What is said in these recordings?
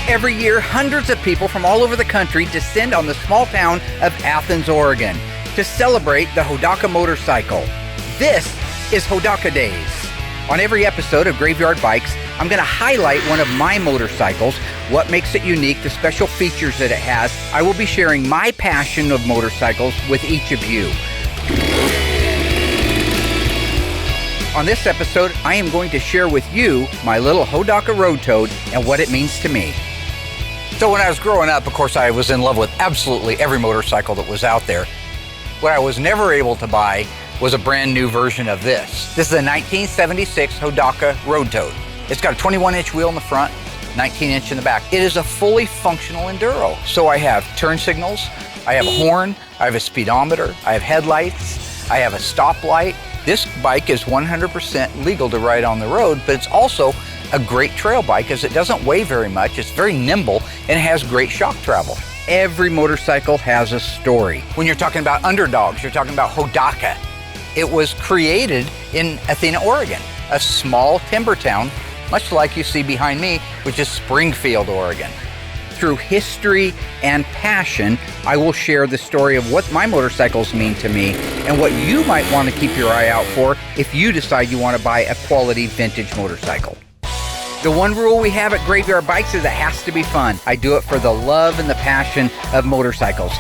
Every year, hundreds of people from all over the country descend on the small town of Athens, Oregon, to celebrate the Hodaka motorcycle. This is Hodaka Days. On every episode of Graveyard Bikes, I'm going to highlight one of my motorcycles, what makes it unique, the special features that it has. I will be sharing my passion of motorcycles with each of you. On this episode, I am going to share with you my little Hodaka Road Toad and what it means to me. So when I was growing up, of course, I was in love with absolutely every motorcycle that was out there. What I was never able to buy was a brand new version of this. This is a 1976 Hodaka Road Toad. It's got a 21-inch wheel in the front, 19-inch in the back. It is a fully functional enduro. So I have turn signals, I have a horn, I have a speedometer, I have headlights, I have a stoplight. This bike is 100% legal to ride on the road, but it's also a great trail bike as it doesn't weigh very much, it's very nimble, and it has great shock travel. Every motorcycle has a story. When you're talking about underdogs, you're talking about Hodaka. It was created in Athena, Oregon, a small timber town, much like you see behind me, which is Springfield, Oregon. Through history and passion, I will share the story of what my motorcycles mean to me and what you might want to keep your eye out for if you decide you want to buy a quality vintage motorcycle. The one rule we have at Graveyard Bikes is it has to be fun. I do it for the love and the passion of motorcycles.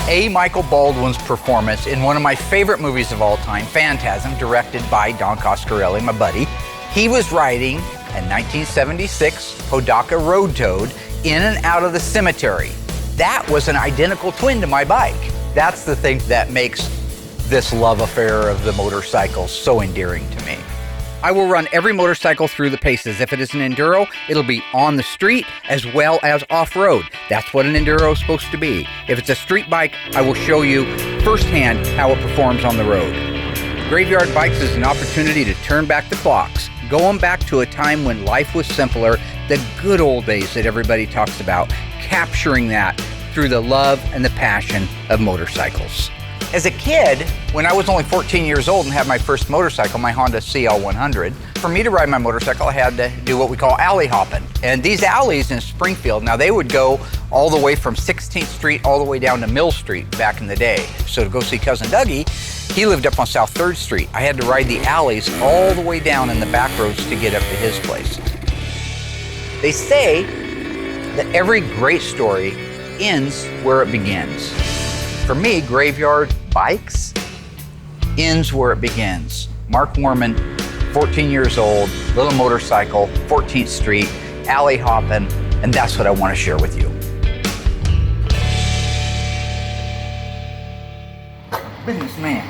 A. Michael Baldwin's performance in one of my favorite movies of all time, Phantasm, directed by Don Coscarelli, my buddy. He was riding a 1976 Hodaka Road Toad in and out of the cemetery. That was an identical twin to my bike. That's the thing that makes this love affair of the motorcycle so endearing to me. I will run every motorcycle through the paces. If it is an enduro, it'll be on the street as well as off-road. That's what an enduro is supposed to be. If it's a street bike, I will show you firsthand how it performs on the road. Graveyard Bikes is an opportunity to turn back the clocks, going back to a time when life was simpler, the good old days that everybody talks about, capturing that through the love and the passion of motorcycles. As a kid, when I was only 14 years old and had my first motorcycle, my Honda CL100, for me to ride my motorcycle, I had to do what we call alley hopping. And these alleys in Springfield, now they would go all the way from 16th Street all the way down to Mill Street back in the day. So to go see Cousin Dougie, he lived up on South 3rd Street. I had to ride the alleys all the way down in the back roads to get up to his place. They say that every great story ends where it begins. For me, Graveyard Bikes ends where it begins. Mark Warman, 14 years old, little motorcycle, 14th Street, alley hopping, and that's what I want to share with you. Businessman.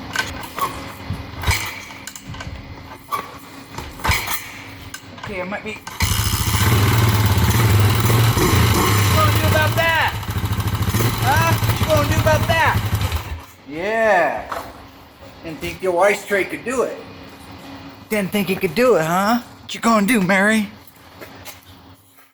Okay, I might be... What you gonna do about that? Huh? What you gonna do about that? Yeah. Didn't think your ice tray could do it. Didn't think you could do it, huh? What you gonna do, Mary?